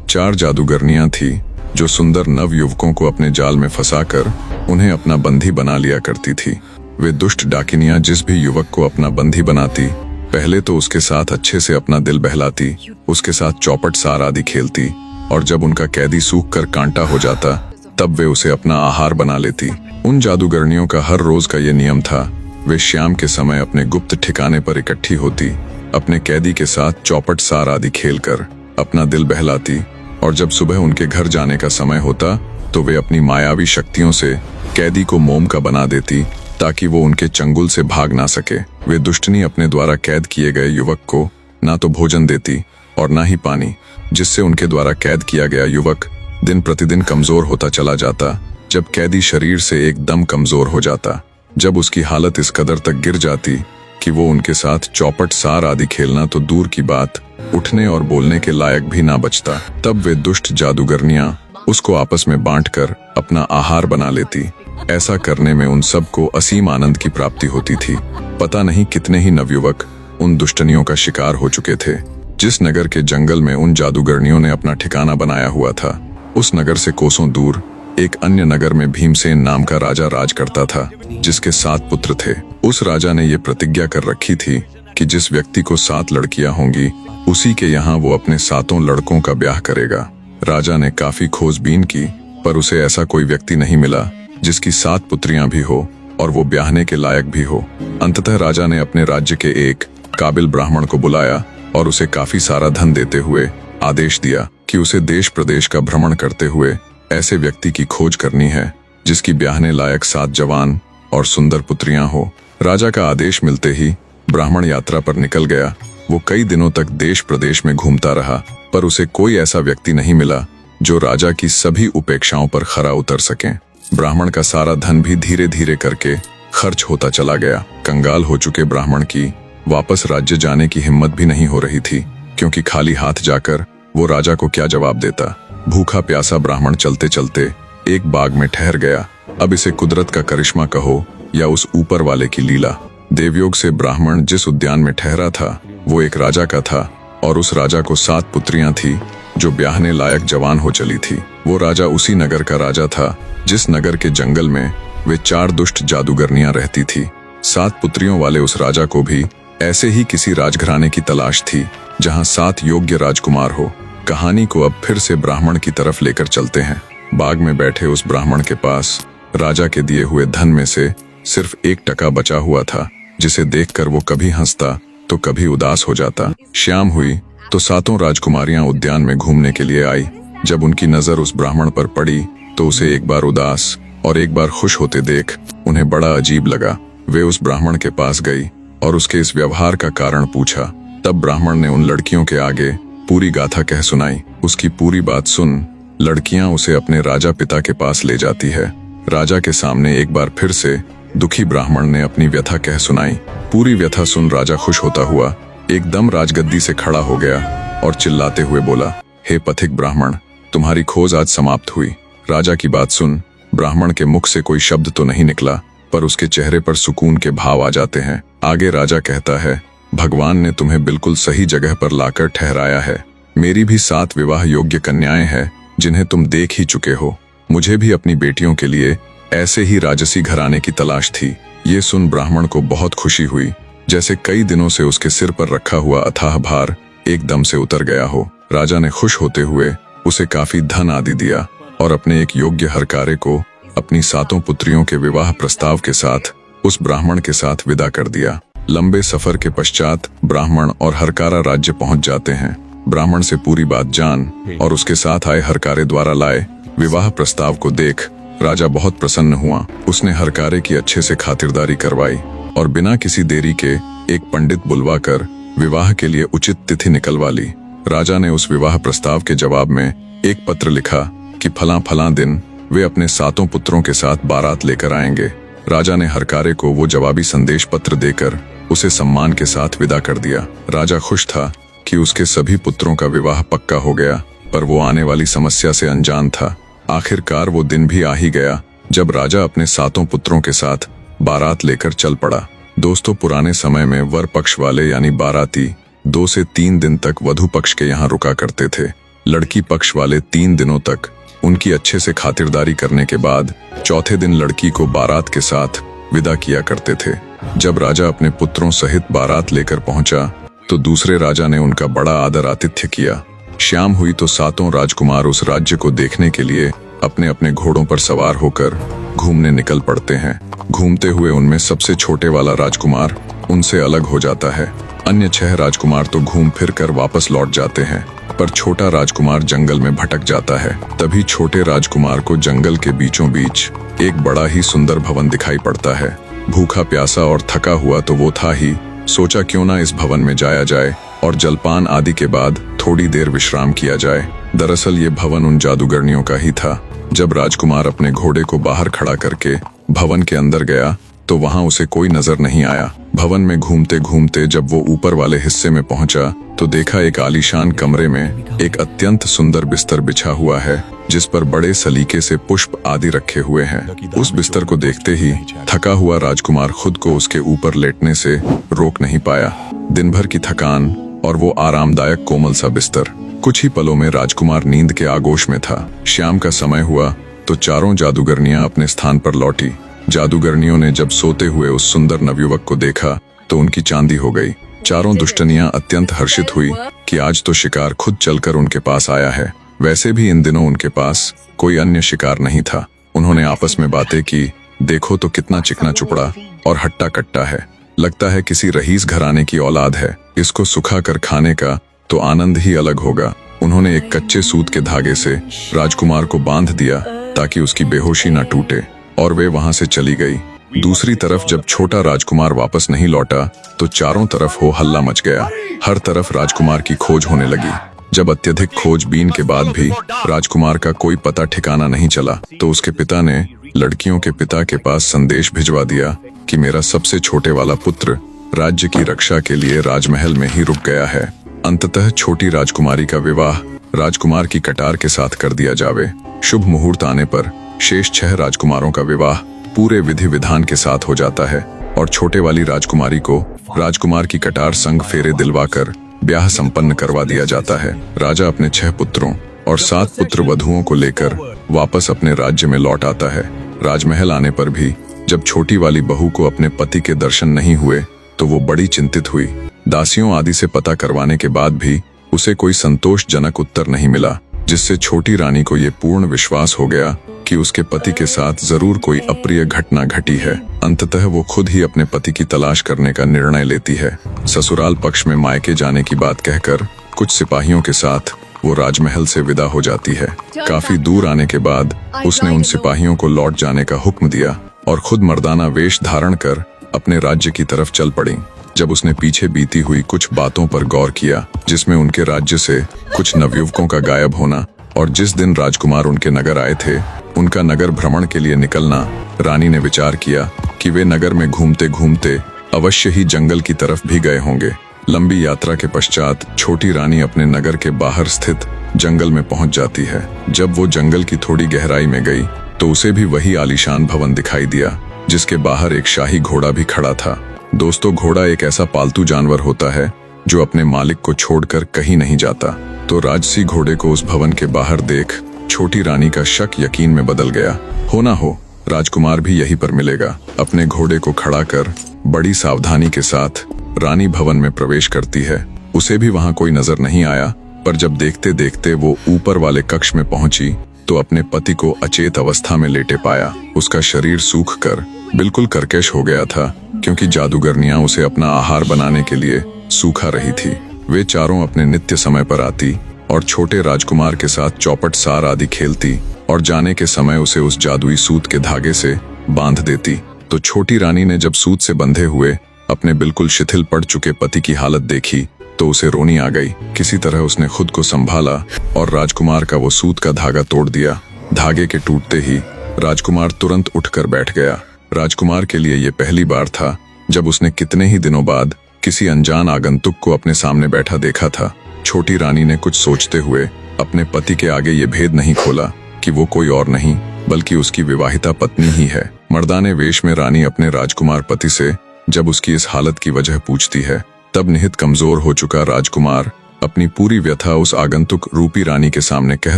4 जादूगरनियां थी जो सुंदर नव युवकों को अपने जाल में फंसाकर उन्हें अपना बंधी बना लिया करती थी। वे दुष्ट डाकिनियां जिस भी युवक को अपना बंधी बनाती, पहले तो उसके साथ अच्छे से अपना दिल बहलाती, उसके साथ चौपट सार आदि खेलती, और जब उनका कैदी सूख कर कांटा हो जाता तब वे उसे अपना आहार बना लेती। उन जादूगरनियों का हर रोज का ये नियम था। वे शाम के समय अपने गुप्त ठिकाने पर इकट्ठी होती, अपने कैदी के साथ चौपट सार आदि खेलकर अपना दिल बहलाती, और जब सुबह उनके घर जाने का समय होता तो वे अपनी मायावी शक्तियों से कैदी को मोम का बना देती ताकि वो उनके चंगुल से भाग ना सके। वे दुष्टनी अपने द्वारा कैद किए गए युवक को ना तो भोजन देती और ना ही पानी, जिससे उनके द्वारा कैद किया गया युवक दिन प्रतिदिन कमजोर होता चला जाता। जब कैदी शरीर से एकदम कमजोर हो जाता, जब उसकी हालत इस कदर तक गिर जाती कि वो उनके साथ चौपट सार आदि खेलना तो दूर की बात, उठने और बोलने के लायक भी ना बचता, तब वे दुष्ट जादूगरनियां उसको आपस में बांटकर अपना आहार बना लेती। ऐसा करने में उन सबको असीम आनंद की प्राप्ति होती थी। पता नहीं कितने ही नवयुवक उन दुष्टनियों का शिकार हो चुके थे। जिस नगर के जंगल में उन जादूगरनियों ने अपना ठिकाना बनाया हुआ था, उस नगर से कोसों दूर एक अन्य नगर में भीमसेन नाम का राजा राज करता था, जिसके 7 पुत्र थे। उस राजा ने ये प्रतिज्ञा कर रखी थी कि जिस व्यक्ति को 7 लड़कियां होंगी, उसी के यहाँ वो अपने 7 लड़कों का ब्याह करेगा। राजा ने काफी खोजबीन की, पर उसे ऐसा कोई व्यक्ति नहीं मिला जिसकी 7 पुत्रियां भी हो और वो ब्याहने के लायक भी हो। अंततः राजा ने अपने राज्य के एक काबिल ब्राह्मण को बुलाया और उसे काफी सारा धन देते हुए आदेश दिया कि उसे देश प्रदेश का भ्रमण करते हुए ऐसे व्यक्ति की खोज करनी है जिसकी ब्याहने लायक 7 जवान और सुंदर पुत्रियां हो। राजा का आदेश मिलते ही ब्राह्मण यात्रा पर निकल गया। वो कई दिनों तक देश प्रदेश में घूमता रहा, पर उसे कोई ऐसा व्यक्ति नहीं मिला जो राजा की सभी उपेक्षाओं पर खरा उतर सके। ब्राह्मण का सारा धन भी धीरे धीरे करके खर्च होता चला गया। कंगाल हो चुके ब्राह्मण की वापस राज्य जाने की हिम्मत भी नहीं हो रही थी, क्योंकि खाली हाथ जाकर वो राजा को क्या जवाब देता। भूखा प्यासा ब्राह्मण चलते चलते एक बाग में ठहर गया। अब इसे कुदरत का करिश्मा कहो या उस ऊपर वाले की लीला। देवयोग से ब्राह्मण जिस उद्यान में ठहरा था वो एक राजा का था, और उस राजा को 7 पुत्रियां थी जो ब्याहने लायक जवान हो चली थी। वो राजा उसी नगर का राजा था जिस नगर के जंगल में वे 4 दुष्ट जादूगरनियां रहती थी। 7 पुत्रियों वाले उस राजा को भी ऐसे ही किसी राजघराने की तलाश थी जहां 7 योग्य राजकुमार हो। कहानी को अब फिर से ब्राह्मण की तरफ लेकर चलते हैं। बाग में बैठे उस ब्राह्मण के पास राजा के दिए हुए धन में से सिर्फ 1 टका बचा हुआ था, जिसे देखकर वो कभी हंसता तो कभी उदास हो जाता। शाम हुई तो 7 राजकुमारियां उद्यान में घूमने के लिए आई। जब उनकी नजर उस ब्राह्मण पर पड़ी तो उसे एक बार उदास और एक बार खुश होते देख उन्हें बड़ा अजीब लगा। वे उस ब्राह्मण के पास गई और उसके इस व्यवहार का कारण पूछा। तब ब्राह्मण ने उन लड़कियों के आगे पूरी गाथा कह सुनाई। उसकी पूरी बात सुन लड़कियां उसे अपने राजा पिता के पास ले जाती है। राजा के सामने एक बार फिर से दुखी ब्राह्मण ने अपनी व्यथा कह सुनाई। पूरी व्यथा सुन राजा खुश होता हुआ एकदम राजगद्दी से खड़ा हो गया और चिल्लाते हुए बोला, हे पथिक ब्राह्मण, तुम्हारी खोज आज समाप्त हुई। राजा की बात सुन ब्राह्मण के मुख से कोई शब्द तो नहीं निकला, पर उसके चेहरे पर सुकून के भाव आ जाते हैं। आगे राजा कहता है, भगवान ने तुम्हें बिल्कुल सही जगह पर लाकर ठहराया है। मेरी भी 7 विवाह योग्य कन्याएं हैं जिन्हें तुम देख ही चुके हो। मुझे भी अपनी बेटियों के लिए ऐसे ही राजसी घराने की तलाश थी। ये सुन ब्राह्मण को बहुत खुशी हुई, जैसे कई दिनों से उसके सिर पर रखा हुआ अथाह भार एकदम से उतर गया हो। राजा ने खुश होते हुए उसे काफी धन आदि दिया और अपने एक योग्य हरकारे को अपनी 7 पुत्रियों के विवाह प्रस्ताव के साथ उस ब्राह्मण के साथ विदा कर दिया। लंबे सफर के पश्चात ब्राह्मण और हरकारा राज्य पहुंच जाते हैं। ब्राह्मण से पूरी बात जान और उसके साथ आए हरकारे द्वारा लाए विवाह प्रस्ताव को देख राजा बहुत प्रसन्न हुआ। उसने हरकारे की अच्छे से खातिरदारी करवाई और बिना किसी देरी के एक पंडित बुलवाकर विवाह के लिए उचित तिथि निकलवा ली। राजा ने उस विवाह प्रस्ताव के जवाब में एक पत्र लिखा कि फलां फलां दिन वे अपने 7 पुत्रों के साथ बारात लेकर आएंगे। राजा ने हरकारे को वो जवाबी संदेश पत्र देकर उसे सम्मान के साथ विदा कर दिया। राजा खुश था कि उसके सभी पुत्रों का विवाह पक्का हो गया, पर वो आने वाली समस्या से अनजान था। आखिरकार वो दिन भी आ ही गया जब राजा अपने 7 पुत्रों के साथ बारात लेकर चल पड़ा। दोस्तों, पुराने समय में वर पक्ष वाले यानी बाराती 2 से 3 दिन तक वधु पक्ष के यहाँ रुका करते थे। लड़की पक्ष वाले 3 दिनों तक उनकी अच्छे से खातिरदारी करने के बाद चौथे दिन लड़की को बारात के साथ विदा किया करते थे। जब राजा अपने पुत्रों सहित बारात लेकर पहुंचा तो दूसरे राजा ने उनका बड़ा आदर आतिथ्य किया। शाम हुई तो 7 राजकुमार उस राज्य को देखने के लिए अपने अपने घोड़ों पर सवार होकर घूमने निकल पड़ते हैं। घूमते हुए उनमें सबसे छोटे वाला राजकुमार उनसे अलग हो जाता है। अन्य 6 राजकुमार तो घूम फिर कर वापस लौट जाते हैं, पर छोटा राजकुमार जंगल में भटक जाता है। तभी छोटे राजकुमार को जंगल के बीचों बीच एक बड़ा ही सुंदर भवन दिखाई पड़ता है। भूखा प्यासा और थका हुआ तो वो था ही, सोचा क्यों ना इस भवन में जाया जाए और जलपान आदि के बाद थोड़ी देर विश्राम किया जाए। दरअसल ये भवन उन जादूगरनियों का ही था। जब राजकुमार अपने घोड़े को बाहर खड़ा करके भवन के अंदर गया तो वहां उसे कोई नजर नहीं आया। भवन में घूमते घूमते जब वो ऊपर वाले हिस्से में पहुंचा तो देखा एक आलीशान कमरे में एक अत्यंत सुंदर बिस्तर बिछा हुआ है, जिस पर बड़े सलीके से पुष्प आदि रखे हुए हैं। उस बिस्तर को देखते ही थका हुआ राजकुमार खुद को उसके ऊपर लेटने से रोक नहीं पाया। दिन भर की थकान और वो आरामदायक कोमल सा बिस्तर। कुछ ही पलों में राजकुमार नींद के आगोश में था। शाम का समय हुआ तो चारों जादूगरनियां अपने स्थान पर लौटी। जादूगरनियों ने जब सोते हुए उस सुंदर नवयुवक को देखा तो उनकी चांदी हो गई। चारों दुष्टनियां अत्यंत हर्षित हुई कि आज तो शिकार खुद चलकर उनके पास आया है। वैसे भी इन दिनों उनके पास कोई अन्य शिकार नहीं था। उन्होंने आपस में बातें की, देखो तो कितना चिकना चुपड़ा और हट्टा कट्टा है, लगता है किसी रईस घराने की औलाद है। इसको सुखा कर खाने का तो आनंद ही अलग होगा। उन्होंने एक कच्चे सूत के धागे से राजकुमार को बांध दिया ताकि उसकी बेहोशी न टूटे, और वे वहां से चली गई। दूसरी तरफ जब छोटा राजकुमार वापस नहीं लौटा तो चारों तरफ हो हल्ला मच गया। हर तरफ राजकुमार की खोज होने लगी। जब अत्यधिक खोजबीन के बाद भी राजकुमार का कोई पता ठिकाना नहीं चला तो उसके पिता ने लड़कियों के पिता के पास संदेश भिजवा दिया कि मेरा सबसे छोटे वाला पुत्र राज्य की रक्षा के लिए राजमहल में ही रुक गया है। अंततः छोटी राजकुमारी का विवाह राजकुमार की कटार के साथ कर दिया जावे। शुभ मुहूर्त आने पर शेष 6 राजकुमारों का विवाह पूरे विधि विधान के साथ हो जाता है और छोटे वाली राजकुमारी को राजकुमार की कटार संग फेरे दिलवाकर ब्याह संपन्न करवा दिया जाता है। राजा अपने 6 पुत्रों और 7 पुत्र वधुओं को लेकर वापस अपने राज्य में लौट आता है। राजमहल आने पर भी जब छोटी वाली बहू को अपने पति के दर्शन नहीं हुए तो वो बड़ी चिंतित हुई। दासियों आदि से पता करवाने के बाद भी उसे कोई संतोषजनक उत्तर नहीं मिला, जिससे छोटी रानी को ये पूर्ण विश्वास हो गया कि उसके पति के साथ जरूर कोई अप्रिय घटना घटी है। अंततः वो खुद ही अपने पति की तलाश करने का निर्णय लेती है। ससुराल पक्ष में मायके जाने की बात कहकर कुछ सिपाहियों के साथ वो राजमहल से विदा हो जाती है। काफी दूर आने के बाद उसने उन सिपाहियों को लौट जाने का हुक्म दिया और खुद मर्दाना वेश धारण कर अपने राज्य की तरफ चल पड़ी। जब उसने पीछे बीती हुई कुछ बातों पर गौर किया, जिसमें उनके राज्य से कुछ नवयुवकों का गायब होना और जिस दिन राजकुमार उनके नगर आए थे उनका नगर भ्रमण के लिए निकलना, रानी ने विचार किया कि वे नगर में घूमते घूमते अवश्य ही जंगल की तरफ भी गए होंगे। लंबी यात्रा के पश्चात छोटी रानी अपने नगर के बाहर स्थित जंगल में पहुंच जाती है। जब वो जंगल की थोड़ी गहराई में गई तो उसे भी वही आलीशान भवन दिखाई दिया, जिसके बाहर एक शाही घोड़ा भी खड़ा था। दोस्तों, घोड़ा एक ऐसा पालतू जानवर होता है जो अपने मालिक को छोड़कर कहीं नहीं जाता। तो राजसी घोड़े को उस भवन के बाहर देख छोटी रानी का शक यकीन में बदल गया। हो ना हो राजकुमार भी यहीं पर मिलेगा। अपने घोड़े को खड़ा कर बड़ी सावधानी के साथ रानी भवन में प्रवेश करती है। उसे भी वहां कोई नजर नहीं आया, पर जब देखते देखते वो ऊपर वाले कक्ष में पहुंची तो अपने पति को अचेत अवस्था में लेटे पाया। उसका शरीर सूख कर बिल्कुल करकश हो गया था, क्योंकि जादूगरनियां उसे अपना आहार बनाने के लिए सूखा रही थी। वे चारों अपने नित्य समय पर आती और छोटे राजकुमार के साथ चौपट सार आदि खेलती और जाने के समय उसे उस जादुई सूत के धागे से बांध देती। तो छोटी रानी ने जब सूत से बंधे हुए अपने बिल्कुल शिथिल पड़ चुके पति की हालत देखी तो उसे रोनी आ गई। किसी तरह उसने खुद को संभाला और राजकुमार का वो सूत का धागा तोड़ दिया। धागे के टूटते ही राजकुमार तुरंत उठकर बैठ गया। राजकुमार के लिए ये पहली बार था जब उसने कितने ही दिनों बाद किसी अनजान आगंतुक को अपने सामने बैठा देखा था। छोटी रानी ने कुछ सोचते हुए अपने पति के आगे ये भेद नहीं खोला कि वो कोई और नहीं बल्कि उसकी विवाहिता पत्नी ही है। मर्दाने वेश में रानी अपने राजकुमार पति से जब उसकी इस हालत की वजह पूछती है, तब निहित कमजोर हो चुका राजकुमार अपनी पूरी व्यथा उस आगंतुक रूपी रानी के सामने कह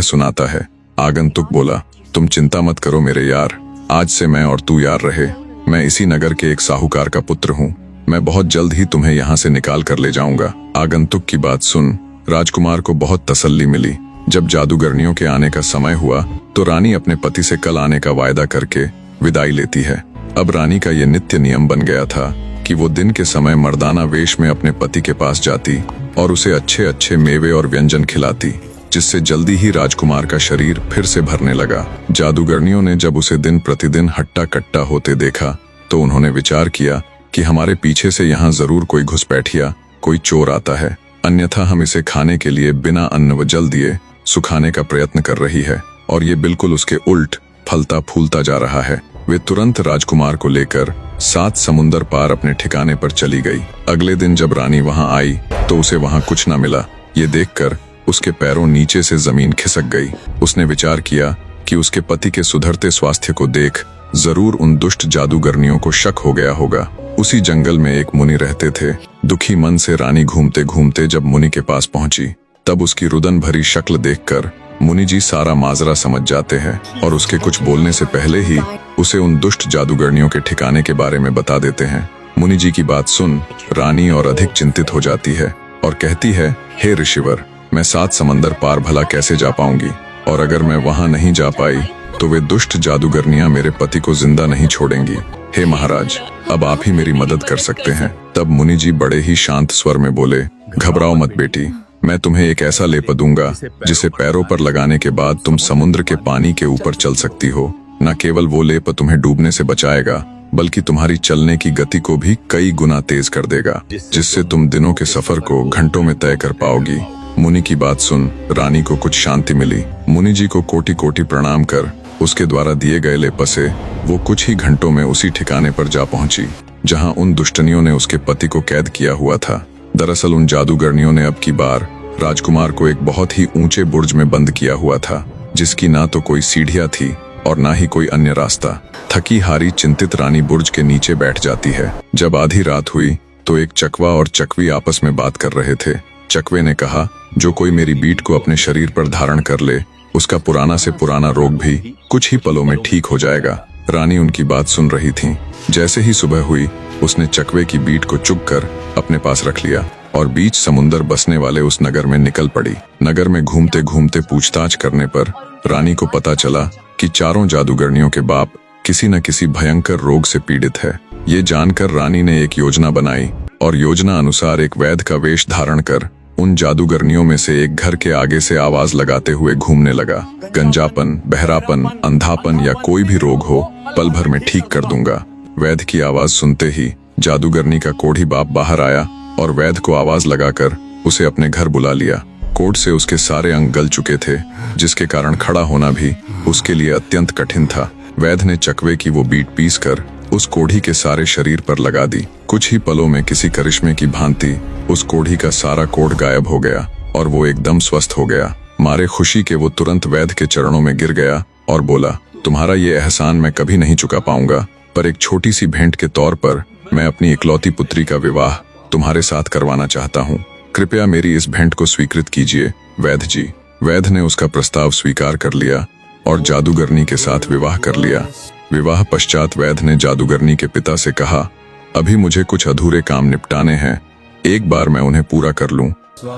सुनाता है। आगंतुक बोला, तुम चिंता मत करो मेरे यार, आज से मैं और तू यार रहे। मैं इसी नगर के एक साहूकार का पुत्र हूँ। मैं बहुत जल्द ही तुम्हें यहाँ से निकाल कर ले जाऊंगा। आगंतुक की बात सुन राजकुमार को बहुत तसल्ली मिली। जब जादूगरनियों के आने का समय हुआ तो रानी अपने पति से कल आने का वायदा करके विदाई लेती है। अब रानी का ये नित्य नियम बन गया था कि वो दिन के समय मर्दाना वेश में अपने पति के पास जाती और उसे अच्छे अच्छे मेवे और व्यंजन खिलाती, जिससे जल्दी ही राजकुमार का शरीर फिर से भरने लगा। जादूगरनियों ने जब उसे दिन प्रतिदिन हट्टा कट्टा होते देखा तो उन्होंने विचार किया कि हमारे पीछे से यहाँ जरूर कोई घुसपैठिया, कोई चोर आता है, अन्यथा हम इसे खाने के लिए बिना अन्न व जल दिए सुखाने का प्रयत्न कर रही है और ये बिल्कुल उसके उल्ट फलता फूलता जा रहा है। वे तुरंत राजकुमार को लेकर 7 समुंदर पार अपने ठिकाने पर चली गई। अगले दिन जब रानी वहां आई तो उसे वहां कुछ न मिला। ये देखकर उसके पैरों नीचे से जमीन खिसक गई। उसने विचार किया कि उसके पति के सुधरते स्वास्थ्य को देख जरूर उन दुष्ट जादूगरनियों को शक हो गया होगा। उसी जंगल में एक मुनि रहते थे। दुखी मन से रानी घूमते घूमते जब मुनि के पास पहुंची तब उसकी रुदन भरी शक्ल देखकर मुनि जी सारा माजरा समझ जाते हैं और उसके कुछ बोलने से पहले ही उसे उन दुष्ट जादूगरनियों के ठिकाने के बारे में बता देते हैं। मुनि जी की बात सुन रानी और अधिक चिंतित हो जाती है और कहती है, हे ऋषिवर, मैं 7 समंदर पार भला कैसे जा पाऊंगी, और अगर मैं वहां नहीं जा पाई तो वे दुष्ट जादूगरनियां मेरे पति को जिंदा नहीं छोड़ेंगी। हे महाराज, अब आप ही मेरी मदद कर सकते हैं। तब मुनि जी बड़े ही शांत स्वर में बोले, घबराओ मत बेटी, मैं तुम्हें एक ऐसा लेप दूंगा जिसे पैरों पर लगाने के बाद तुम समुद्र के पानी के ऊपर चल सकती हो। न केवल वो लेप तुम्हें डूबने से बचाएगा बल्कि तुम्हारी चलने की गति को भी कई गुना तेज कर देगा, जिससे तुम दिनों के सफर को घंटों में तय कर पाओगी। मुनि की बात सुन रानी को कुछ शांति मिली। मुनि जी को कोटि कोटि प्रणाम कर उसके द्वारा दिए गए लेप से वो कुछ ही घंटों में उसी ठिकाने पर जा पहुंची जहां उन दुष्टनियों ने उसके पति को कैद किया हुआ था। दरअसल उन जादूगरनियों ने अब की बार राजकुमार को एक बहुत ही ऊंचे बुर्ज में बंद किया हुआ था, जिसकी ना तो कोई सीढ़ियां थी और ना ही कोई अन्य रास्ता। थकी हारी चिंतित रानी बुर्ज के नीचे बैठ जाती है। जब आधी रात हुई तो एक चकवा और चकवी आपस में बात कर रहे थे। चकवे ने कहा, जो कोई मेरी बीट को अपने शरीर पर धारण कर ले उसका पुराना से पुराना रोग भी कुछ ही पलों में ठीक हो जाएगा। रानी उनकी बात सुन रही थी। जैसे ही सुबह हुई उसने चकवे की बीट को चुग कर अपने पास रख लिया और बीच समुंदर बसने वाले उस नगर में निकल पड़ी। नगर में घूमते घूमते पूछताछ करने पर रानी को पता चला कि चारों जादूगरनियों के बाप किसी न किसी भयंकर रोग से पीड़ित है। ये जानकर रानी ने एक योजना बनाई और योजना अनुसार एक वैद्य का वेश धारण कर उन जादूगरनियों में से एक घर के आगे से आवाज लगाते हुए घूमने लगा, गंजापन, बहरापन, अंधापन या कोई भी रोग हो पल भर में ठीक कर दूंगा। वैद्य की आवाज सुनते ही जादूगरनी का कोढ़ी बाप बाहर आया और वैद्य को आवाज लगाकर उसे अपने घर बुला लिया। कोढ़ से उसके सारे अंग गल चुके थे, जिसके कारण खड़ा होना भी उसके लिए अत्यंत कठिन था। वैद्य ने चकवे की वो बीट पीस कर उस कोढ़ी के सारे शरीर पर लगा दी। कुछ ही पलों में किसी करिश्मे की भांति उस कोढ़ी का सारा कोढ़ गायब हो गया और वो एकदम स्वस्थ हो गया। मारे खुशी के वो तुरंत वैद्य के चरणों में गिर गया और बोला, तुम्हारा ये एहसान मैं कभी नहीं चुका पाऊंगा, पर एक छोटी सी भेंट के तौर पर मैं अपनी इकलौती पुत्री का विवाह तुम्हारे साथ करवाना चाहता हूँ। कृपया मेरी इस भेंट को स्वीकृत कीजिए वैद्य जी। वैद्य ने उसका प्रस्ताव स्वीकार कर लिया और जादूगरनी के साथ विवाह कर लिया। विवाह पश्चात वैद्य ने जादूगरनी के पिता से कहा, अभी मुझे कुछ अधूरे काम निपटाने हैं, एक बार मैं उन्हें पूरा कर लूं,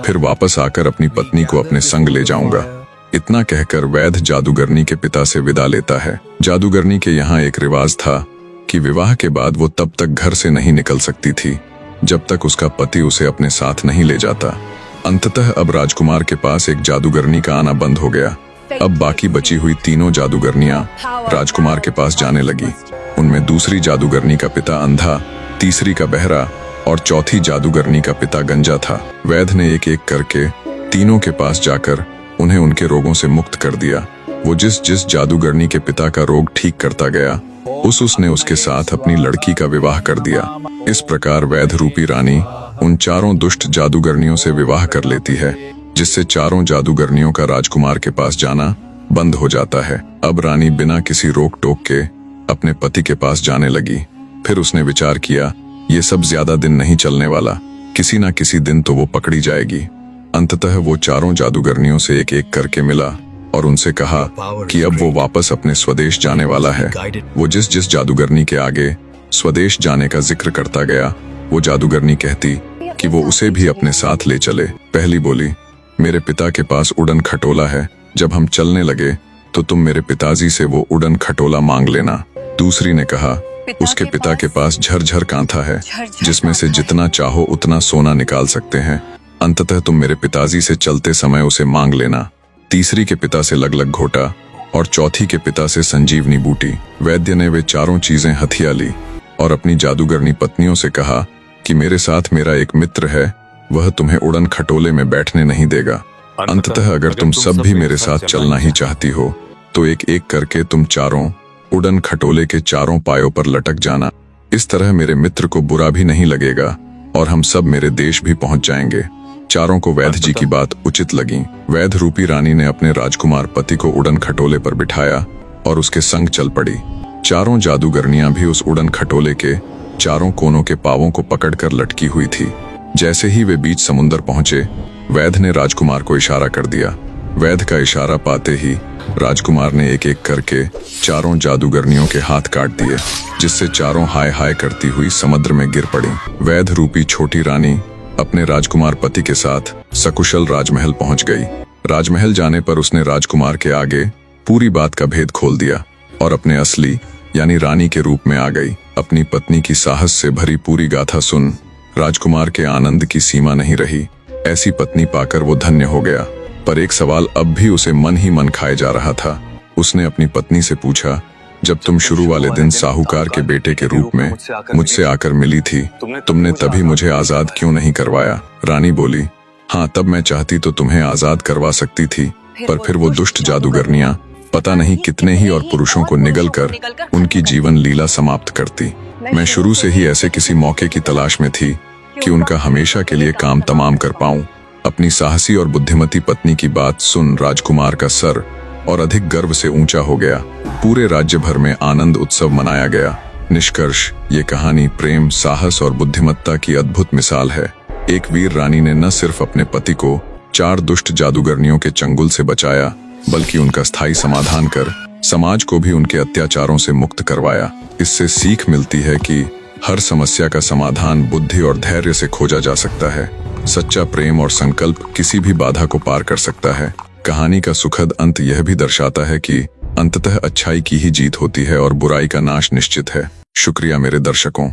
फिर वापस आकर अपनी पत्नी को अपने संग ले जाऊंगा। इतना कहकर वैद्य जादूगरनी के पिता से विदा लेता है। जादूगरनी के यहाँ एक रिवाज था कि विवाह के बाद वो तब तक घर से नहीं निकल सकती थी जब तक उसका पति उसे अपने साथ नहीं ले जाता। अंततः अब राजकुमार के पास एक जादूगरनी का आना बंद हो गया। अब बाकी बची हुई तीनों जादूगरनियां राजकुमार के पास जाने लगी। उनमें दूसरी जादूगरनी का पिता अंधा, तीसरी का बहरा और चौथी जादूगरनी का पिता गंजा था। वैद्य ने एक एक करके तीनों के पास जाकर उन्हें उनके रोगों से मुक्त कर दिया। वो जिस जिस जादूगरनी के पिता का रोग ठीक करता गया उसने उसके साथ अपनी लड़की का विवाह कर दिया। इस प्रकार वैद्य रूपी रानी उन चारों दुष्ट जादूगरनियों से विवाह कर लेती है, जिससे चारों जादूगरनियों का राजकुमार के पास जाना बंद हो जाता है। अब रानी बिना किसी रोक टोक के अपने पति के पास जाने लगी। फिर उसने विचार किया, ये सब ज्यादा दिन नहीं चलने वाला, किसी ना किसी दिन तो वो पकड़ी जाएगी। अंततः वो चारों जादूगरनियों से एक एक करके मिला और उनसे कहा कि अब वो वापस अपने स्वदेश जाने वाला है। वो जिस जिस जादूगरनी के आगे स्वदेश जाने का जिक्र करता गया, वो जादूगरनी कहती कि वो उसे भी अपने साथ ले चले। पहली बोली, मेरे पिता के पास उड़न खटोला है, जब हम चलने लगे तो तुम मेरे पिताजी से वो उड़न खटोला मांग लेना। दूसरी ने कहा, उसके पिता के पास झरझर कांथा है, जिसमें से जितना चाहो उतना सोना निकाल सकते हैं। अंततः तुम मेरे पिताजी से चलते समय उसे मांग लेना। तीसरी के पिता से लगलग घोटा और चौथी के पिता से संजीवनी बूटी। वैद्य ने वे चारों चीजें हथिया ली और अपनी जादूगरनी पत्नियों से कहा कि मेरे साथ मेरा एक मित्र है, वह तुम्हें उड़न खटोले में बैठने नहीं देगा। अंततः अगर तुम सब भी मेरे साथ चलना ही चाहती हो तो एक एक करके तुम चारों उड़न खटोले के चारों पायों पर लटक जाना। इस तरह मेरे मित्र को बुरा भी नहीं लगेगा और हम सब मेरे देश भी पहुंच जाएंगे। चारों को वैद्य जी की बात उचित लगी। वैद्य रूपी रानी ने अपने राजकुमार पति को उड़न खटोले पर बिठाया और उसके संग चल पड़ी। चारों जादूगरनियां भी उस उड़न खटोले के चारों कोनों के पावों को पकड़कर लटकी हुई थी। जैसे ही वे बीच समुद्र पहुंचे, वैद्य ने राजकुमार को इशारा कर दिया। वैद्य का इशारा पाते ही राजकुमार ने एक एक करके चारों जादूगरनियों के हाथ काट दिए, जिससे चारों हाय हाय करती हुई समुद्र में गिर पड़ी। वैद्य रूपी छोटी रानी अपने राजकुमार पति के साथ सकुशल राजमहल पहुंच गई। राजमहल जाने पर उसने राजकुमार के आगे पूरी बात का भेद खोल दिया और अपने असली यानी रानी के रूप में आ गई। अपनी पत्नी की साहस से भरी पूरी गाथा सुन राजकुमार के आनंद की सीमा नहीं रही। ऐसी पत्नी पाकर वो धन्य हो गया, पर एक सवाल अब भी उसे मन ही मन खाए जा रहा था। उसने अपनी पत्नी से पूछा, जब तुम शुरू वाले दिन साहूकार के बेटे के रूप में मुझसे आकर मिली थी, तुमने तभी मुझे आजाद क्यों नहीं करवाया? रानी बोली, हाँ, तब मैं चाहती तो तुम्हें आजाद करवा सकती थी, पर फिर वो दुष्ट जादूगरनियां पता नहीं कितने ही और पुरुषों को निगल कर उनकी जीवन लीला समाप्त करती। मैं शुरू से ही ऐसे किसी मौके की तलाश में थी कि उनका हमेशा के लिए काम तमाम कर पाऊं। अपनी साहसी और बुद्धिमती पत्नी की बात सुन राजकुमार का सर और अधिक गर्व से ऊंचा हो गया। पूरे राज्य भर में आनंद उत्सव मनाया गया। निष्कर्ष, ये कहानी प्रेम, साहस और बुद्धिमत्ता की अद्भुत मिसाल है। एक वीर रानी ने न सिर्फ अपने पति को 4 दुष्ट जादूगरनियों के चंगुल से बचाया, बल्कि उनका स्थायी समाधान कर समाज को भी उनके अत्याचारों से मुक्त करवाया। इससे सीख मिलती है कि हर समस्या का समाधान बुद्धि और धैर्य से खोजा जा सकता है। सच्चा प्रेम और संकल्प किसी भी बाधा को पार कर सकता है। कहानी का सुखद अंत यह भी दर्शाता है कि अंततः अच्छाई की ही जीत होती है और बुराई का नाश निश्चित है। शुक्रिया मेरे दर्शकों।